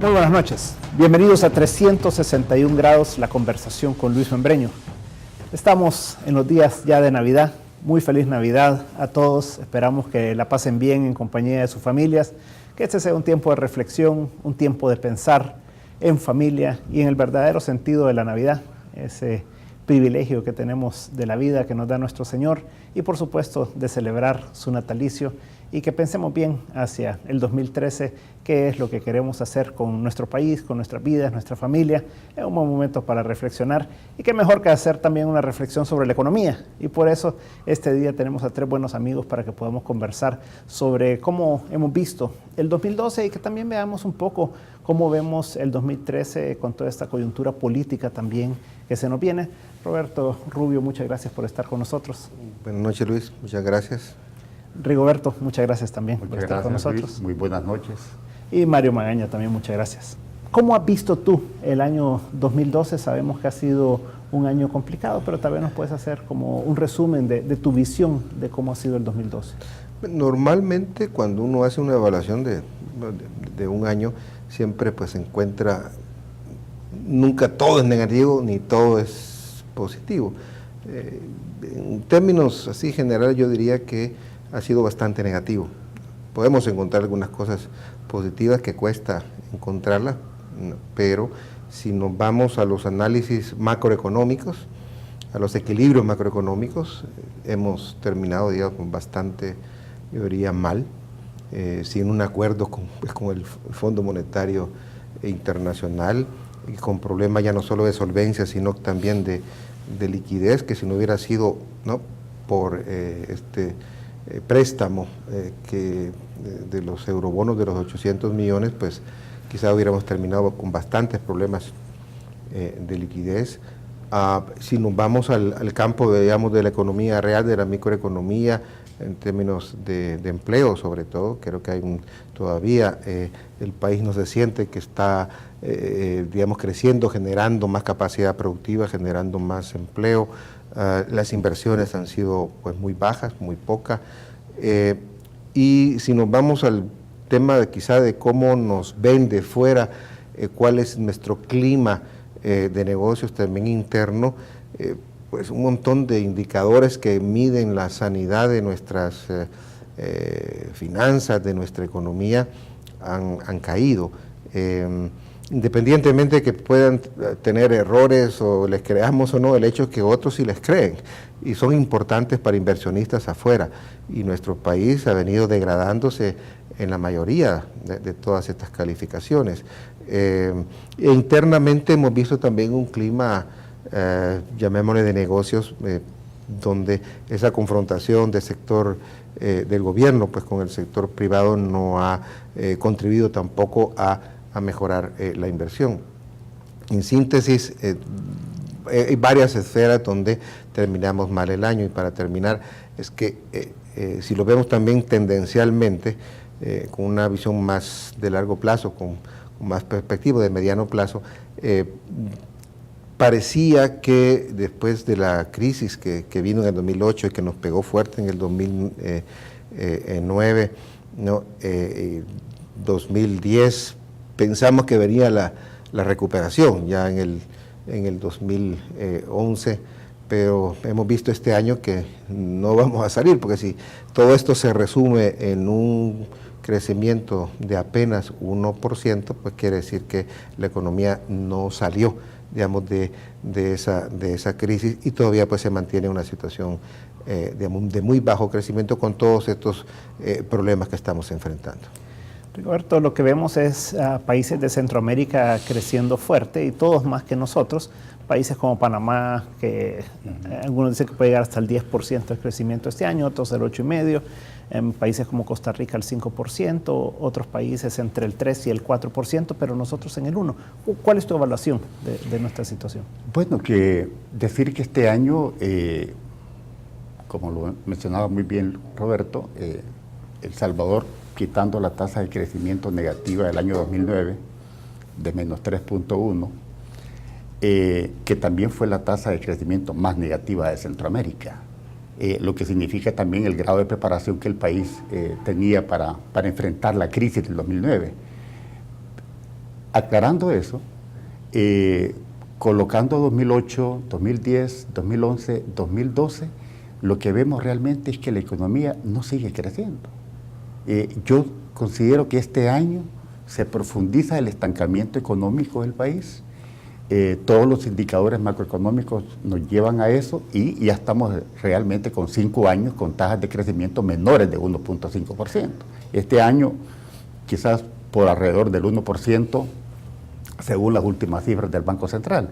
Muy buenas noches. Bienvenidos a 361 grados, la conversación con Luis Membreño. Estamos en los días ya de Navidad. Muy feliz Navidad a todos. Esperamos que la pasen bien en compañía de sus familias, que este sea un tiempo de reflexión, un tiempo de pensar en familia y en el verdadero sentido de la Navidad, ese privilegio que tenemos de la vida que nos da nuestro Señor y por supuesto de celebrar su natalicio y que pensemos bien hacia el 2013, qué es lo que queremos hacer con nuestro país, con nuestras vidas, nuestra familia. Es un buen momento para reflexionar y qué mejor que hacer también una reflexión sobre la economía. Y por eso este día tenemos a tres buenos amigos para que podamos conversar sobre cómo hemos visto el 2012 y que también veamos un poco cómo vemos el 2013 con toda esta coyuntura política también que se nos viene. Roberto Rubio, muchas gracias por estar con nosotros. Buenas noches, Luis. Muchas gracias. Rigoberto, muchas gracias también por estar con nosotros. Luis. Muy buenas noches. Y Mario Magaña también, muchas gracias. ¿Cómo has visto tú el año 2012? Sabemos que ha sido un año complicado, pero tal vez nos puedes hacer como un resumen de tu visión de cómo ha sido el 2012. Normalmente cuando uno hace una evaluación de un año, siempre pues se encuentra, nunca todo es negativo ni todo es positivo. En términos así generales yo diría que ha sido bastante negativo. Podemos encontrar algunas cosas positivas que cuesta encontrarlas, pero si nos vamos a los análisis macroeconómicos, a los equilibrios macroeconómicos, hemos terminado, digamos, bastante, yo diría, mal, sin un acuerdo con el Fondo Monetario Internacional, y con problemas ya no solo de solvencia, sino también de liquidez, que si no hubiera sido, ¿no?, por préstamo de los eurobonos de los 800 millones, pues quizá hubiéramos terminado con bastantes problemas de liquidez. Si nos vamos al campo, digamos, de la economía real, de la microeconomía, en términos de empleo sobre todo, creo que hay todavía el país no se siente que está, digamos, creciendo, generando más capacidad productiva, generando más empleo. Las inversiones han sido pues muy bajas, muy pocas, y si nos vamos al tema quizá de cómo nos ven de fuera, cuál es nuestro clima de negocios también interno, pues un montón de indicadores que miden la sanidad de nuestras finanzas, de nuestra economía, han caído. Independientemente de que puedan tener errores o les creamos o no, el hecho es que otros sí les creen y son importantes para inversionistas afuera, y nuestro país ha venido degradándose en la mayoría de todas estas calificaciones. Internamente hemos visto también un clima, llamémosle de negocios, donde esa confrontación del sector del gobierno pues con el sector privado no ha contribuido tampoco a mejorar la inversión. En síntesis, hay varias esferas donde terminamos mal el año, y para terminar es que si lo vemos también tendencialmente, con una visión más de largo plazo, con más perspectiva de mediano plazo, parecía que después de la crisis que vino en el 2008 y que nos pegó fuerte en el 2009, ¿no? 2010, pensamos que venía la recuperación ya en el 2011, pero hemos visto este año que no vamos a salir, porque si todo esto se resume en un crecimiento de apenas 1%, pues quiere decir que la economía no salió, digamos, de esa crisis, y todavía pues se mantiene una situación digamos, de muy bajo crecimiento con todos estos problemas que estamos enfrentando. Rigoberto, lo que vemos es países de Centroamérica creciendo fuerte, y todos más que nosotros, países como Panamá, que algunos dicen que puede llegar hasta el 10% de crecimiento este año, otros el 8,5%, en países como Costa Rica el 5%, otros países entre el 3 y el 4%, pero nosotros en el 1%. ¿Cuál es tu evaluación de nuestra situación? Bueno, que decir que este año, como lo mencionaba muy bien Roberto, El Salvador, quitando la tasa de crecimiento negativa del año 2009, de menos 3.1, que también fue la tasa de crecimiento más negativa de Centroamérica, lo que significa también el grado de preparación que el país tenía para enfrentar la crisis del 2009. aclarando eso, colocando 2008, 2010, 2011, 2012, lo que vemos realmente es que la economía no sigue creciendo. Yo considero que este año se profundiza el estancamiento económico del país. Todos los indicadores macroeconómicos nos llevan a eso y ya estamos realmente con 5 años con tasas de crecimiento menores de 1.5%. Este año quizás por alrededor del 1% según las últimas cifras del Banco Central.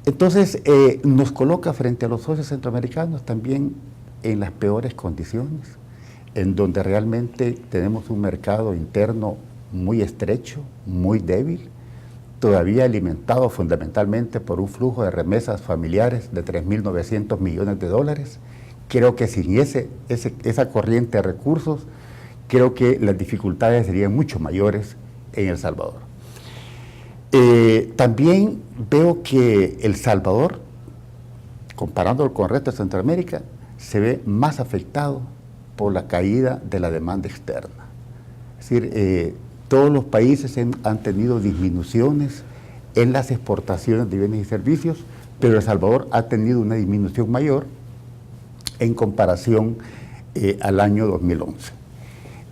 Entonces nos coloca frente a los socios centroamericanos también en las peores condiciones, en donde realmente tenemos un mercado interno muy estrecho, muy débil, todavía alimentado fundamentalmente por un flujo de remesas familiares de 3.900 millones de dólares. Creo que sin esa corriente de recursos, creo que las dificultades serían mucho mayores en El Salvador. También veo que El Salvador, comparándolo con el resto de Centroamérica, se ve más afectado por la caída de la demanda externa. Es decir, todos los países han tenido disminuciones en las exportaciones de bienes y servicios, pero El Salvador ha tenido una disminución mayor en comparación al año 2011.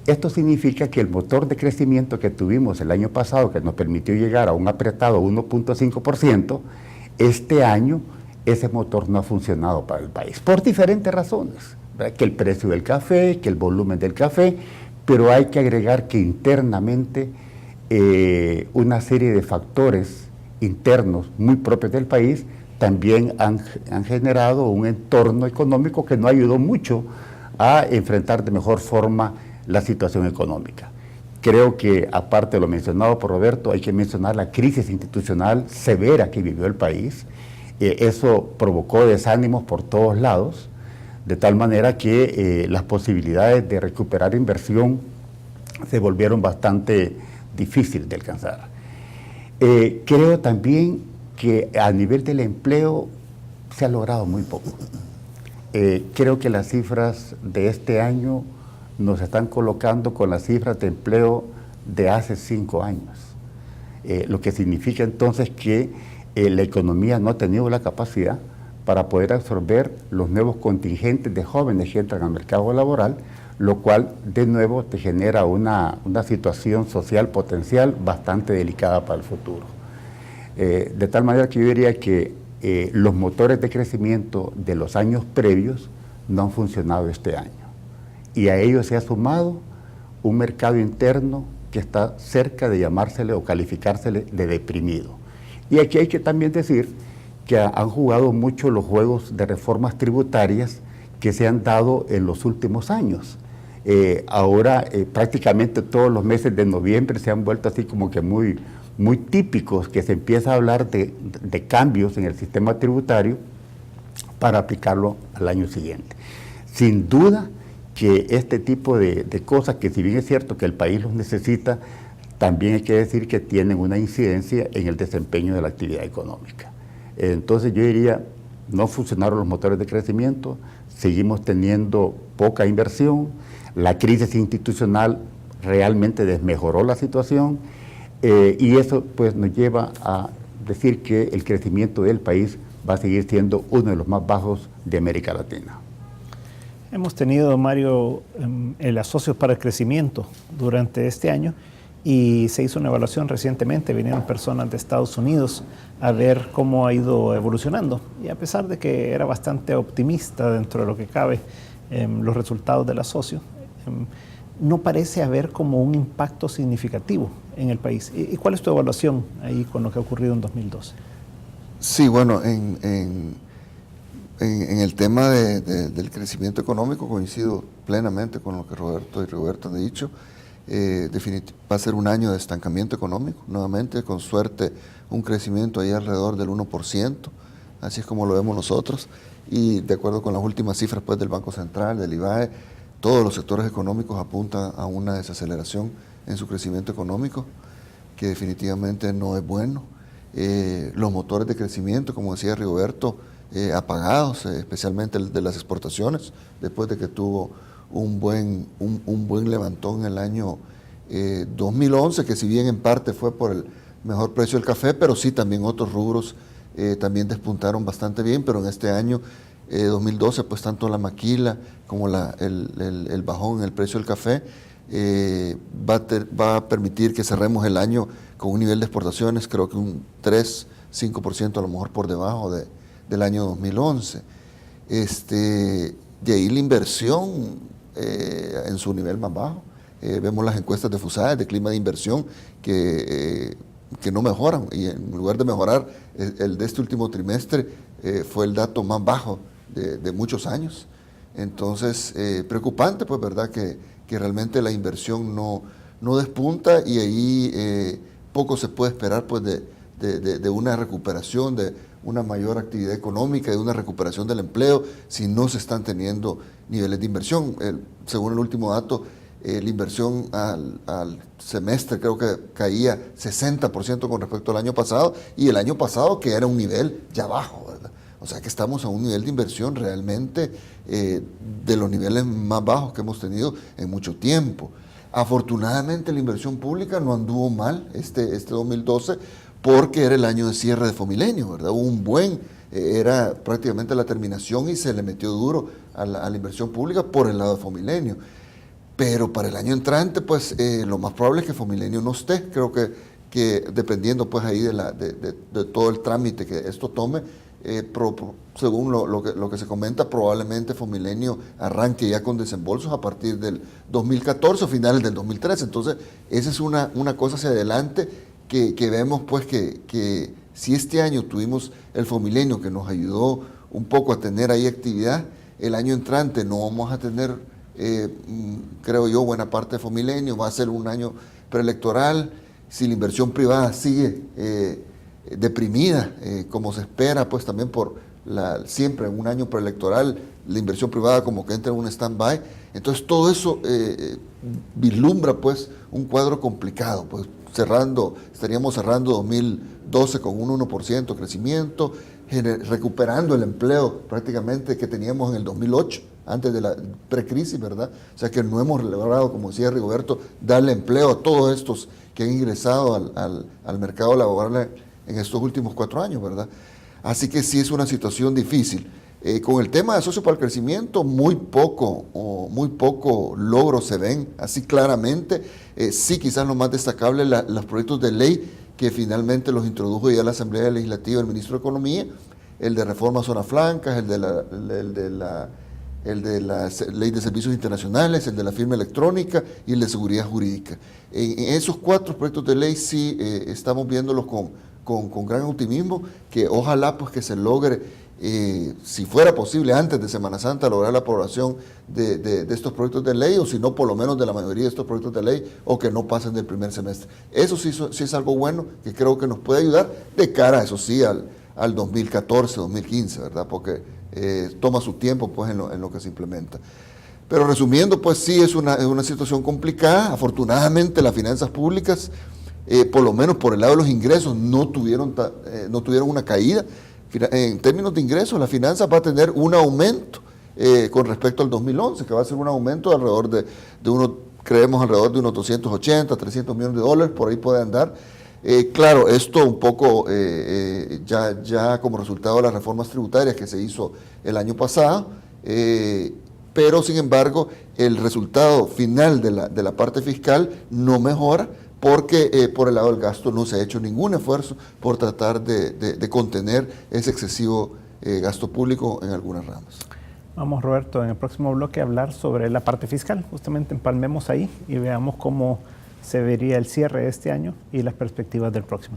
Esto significa que el motor de crecimiento que tuvimos el año pasado, que nos permitió llegar a un apretado 1.5%, este año ese motor no ha funcionado para el país, por diferentes razones, ¿verdad? Que el precio del café, que el volumen del café, pero hay que agregar que internamente una serie de factores internos muy propios del país también han generado un entorno económico que no ayudó mucho a enfrentar de mejor forma la situación económica. Creo que, aparte de lo mencionado por Roberto, hay que mencionar la crisis institucional severa que vivió el país. Eso provocó desánimos por todos lados, de tal manera que las posibilidades de recuperar inversión se volvieron bastante difíciles de alcanzar. Creo también que a nivel del empleo se ha logrado muy poco. Creo que las cifras de este año nos están colocando con las cifras de empleo de hace 5 años, lo que significa entonces que la economía no ha tenido la capacidad para poder absorber los nuevos contingentes de jóvenes que entran al mercado laboral, lo cual de nuevo te genera una situación social potencial bastante delicada para el futuro. De tal manera que yo diría que los motores de crecimiento de los años previos no han funcionado este año. Y a ello se ha sumado un mercado interno que está cerca de llamársele o calificársele de deprimido. Y aquí hay que también decir que han jugado mucho los juegos de reformas tributarias que se han dado en los últimos años. Ahora prácticamente todos los meses de noviembre se han vuelto así como que muy típicos, que se empieza a hablar de cambios en el sistema tributario para aplicarlo al año siguiente. Sin duda que este tipo de cosas, que si bien es cierto que el país los necesita, también hay que decir que tienen una incidencia en el desempeño de la actividad económica. Entonces yo diría, no funcionaron los motores de crecimiento, seguimos teniendo poca inversión, la crisis institucional realmente desmejoró la situación y eso pues nos lleva a decir que el crecimiento del país va a seguir siendo uno de los más bajos de América Latina. Hemos tenido, Mario, el Asocios para el Crecimiento durante este año y se hizo una evaluación recientemente. Vinieron personas de Estados Unidos a ver cómo ha ido evolucionando. Y a pesar de que era bastante optimista dentro de lo que cabe los resultados del asocio, no parece haber como un impacto significativo en el país. ¿Y cuál es tu evaluación ahí con lo que ha ocurrido en 2012? Sí, bueno, en el tema del crecimiento económico coincido plenamente con lo que Roberto han dicho. Va a ser un año de estancamiento económico, nuevamente, con suerte un crecimiento ahí alrededor del 1%, así es como lo vemos nosotros, y de acuerdo con las últimas cifras pues, del Banco Central, del IBAE, todos los sectores económicos apuntan a una desaceleración en su crecimiento económico, que definitivamente no es bueno. Los motores de crecimiento, como decía Rigoberto, apagados, especialmente el de las exportaciones, después de que tuvo un buen levantón en el año 2011, que si bien en parte fue por el mejor precio del café, pero sí también otros rubros también despuntaron bastante bien, pero en este año 2012 pues tanto la maquila como el bajón en el precio del café va a permitir que cerremos el año con un nivel de exportaciones creo que un 3-5% a lo mejor por debajo del año 2011. De ahí la inversión en su nivel más bajo. Vemos las encuestas de FUSAED de clima de inversión que no mejoran, y en lugar de mejorar, el de este último trimestre fue el dato más bajo de muchos años. Entonces, preocupante, pues, ¿verdad? Que realmente la inversión no despunta, y ahí poco se puede esperar, pues, de una recuperación, de una mayor actividad económica, de una recuperación del empleo, si no se están teniendo niveles de inversión. Según el último dato, la inversión al semestre creo que caía 60% con respecto al año pasado, y el año pasado que era un nivel ya bajo, ¿verdad? O sea que estamos a un nivel de inversión realmente de los niveles más bajos que hemos tenido en mucho tiempo. Afortunadamente la inversión pública no anduvo mal este 2012, porque era el año de cierre de Fomilenio, ¿verdad? Hubo era prácticamente la terminación, y se le metió duro a la inversión pública por el lado de Fomilenio. Pero para el año entrante, pues lo más probable es que Fomilenio no esté. Creo que dependiendo pues ahí de todo el trámite que esto tome, según lo que se comenta, probablemente Fomilenio arranque ya con desembolsos a partir del 2014 o finales del 2013. Entonces, esa es una cosa hacia adelante que vemos, pues, que si este año tuvimos el Fomilenio que nos ayudó un poco a tener ahí actividad, el año entrante no vamos a tener, creo yo, buena parte de Fomilenio. Va a ser un año preelectoral. Si la inversión privada sigue deprimida, como se espera, pues también por siempre en un año preelectoral, la inversión privada como que entra en un stand-by. Entonces todo eso vislumbra pues un cuadro complicado, pues estaríamos cerrando 2012 con un 1% crecimiento, recuperando el empleo prácticamente que teníamos en el 2008, antes de la precrisis, ¿verdad? O sea que no hemos logrado, como decía Rigoberto, darle empleo a todos estos que han ingresado al mercado laboral en estos últimos 4 años, ¿verdad? Así que sí es una situación difícil. Con el tema de socio para el crecimiento, muy poco logro se ven así claramente. Sí, quizás lo más destacable, los proyectos de ley que finalmente los introdujo ya la Asamblea Legislativa el Ministro de Economía, el de reforma a zonas francas, el de la ley de servicios internacionales, el de la firma electrónica y el de seguridad jurídica. En esos 4 proyectos de ley sí estamos viéndolos con gran optimismo, que ojalá pues que se logre, si fuera posible antes de Semana Santa, lograr la aprobación de estos proyectos de ley, o si no, por lo menos de la mayoría de estos proyectos de ley, o que no pasen del primer semestre. Eso sí es algo bueno, que creo que nos puede ayudar de cara, eso sí, al 2014, 2015, ¿verdad? Porque toma su tiempo pues en lo que se implementa. Pero resumiendo, pues sí es una situación complicada. Afortunadamente las finanzas públicas, por lo menos por el lado de los ingresos, no tuvieron una caída. En términos de ingresos, la finanza va a tener un aumento con respecto al 2011, que va a ser un aumento de alrededor creemos alrededor de unos 280, 300 millones de dólares, por ahí puede andar. Claro, esto un poco ya como resultado de las reformas tributarias que se hizo el año pasado, pero sin embargo el resultado final de la parte fiscal no mejora, porque por el lado del gasto no se ha hecho ningún esfuerzo por tratar de contener ese excesivo gasto público en algunas ramas. Vamos, Roberto, en el próximo bloque a hablar sobre la parte fiscal. Justamente empalmemos ahí y veamos cómo se vería el cierre de este año y las perspectivas del próximo.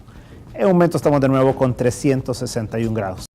En un momento estamos de nuevo con 361 grados.